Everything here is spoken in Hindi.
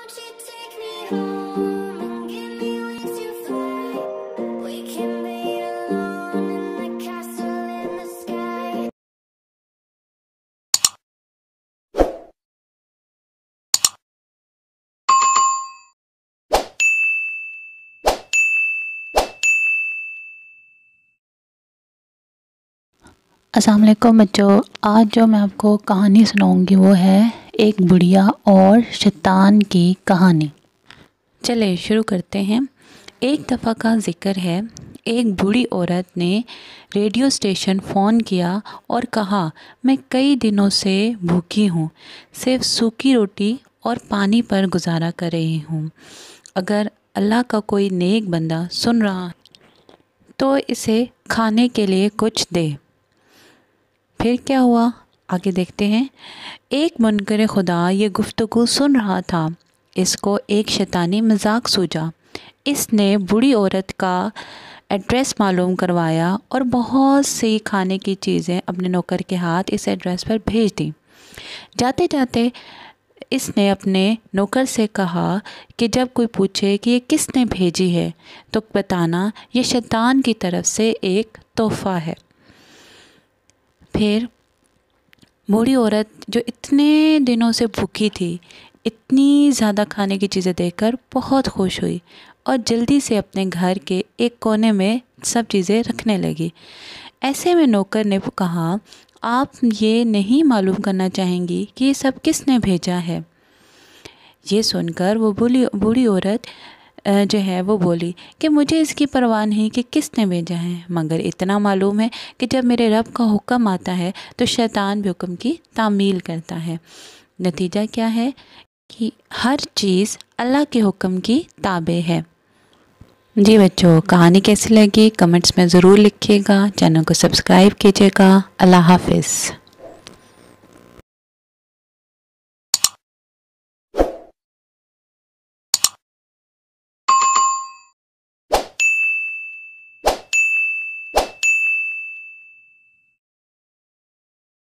Won't you take me home and give me wings to fly? We can be alone in the castle in the sky. अस्सलाम वालेकुम बच्चों, आज जो मैं आपको कहानी सुनाऊंगी वो है एक बुढ़िया और शैतान की कहानी। चले शुरू करते हैं। एक दफ़ा का ज़िक्र है, एक बूढ़ी औरत ने रेडियो स्टेशन फ़ोन किया और कहा, मैं कई दिनों से भूखी हूँ, सिर्फ सूखी रोटी और पानी पर गुजारा कर रही हूँ। अगर अल्लाह का कोई नेक बंदा सुन रहा तो इसे खाने के लिए कुछ दे। फिर क्या हुआ, आगे देखते हैं। एक मुनकर खुदा ये गुफ्तगू सुन रहा था। इसको एक शैतानी मजाक सूझा। इसने बूढ़ी औरत का एड्रेस मालूम करवाया और बहुत सी खाने की चीज़ें अपने नौकर के हाथ इस एड्रेस पर भेज दी। जाते जाते इसने अपने नौकर से कहा कि जब कोई पूछे कि ये किसने भेजी है तो बताना ये शैतान की तरफ से एक तोहफ़ा है। फिर बूढ़ी औरत जो इतने दिनों से भूखी थी, इतनी ज़्यादा खाने की चीज़ें देखकर बहुत खुश हुई और जल्दी से अपने घर के एक कोने में सब चीज़ें रखने लगी। ऐसे में नौकर ने कहा, आप ये नहीं मालूम करना चाहेंगी कि ये सब किसने भेजा है? ये सुनकर वो बूढ़ी औरत जो है वो बोली कि मुझे इसकी परवाह नहीं कि किसने भेजा है, मगर इतना मालूम है कि जब मेरे रब का हुक्म आता है तो शैतान भी हुक्म की तामील करता है। नतीजा क्या है कि हर चीज़ अल्लाह के हुक्म की ताबे है। जी बच्चों, कहानी कैसी लगी कमेंट्स में ज़रूर लिखिएगा, चैनल को सब्सक्राइब कीजिएगा। अल्लाह हाफिज़।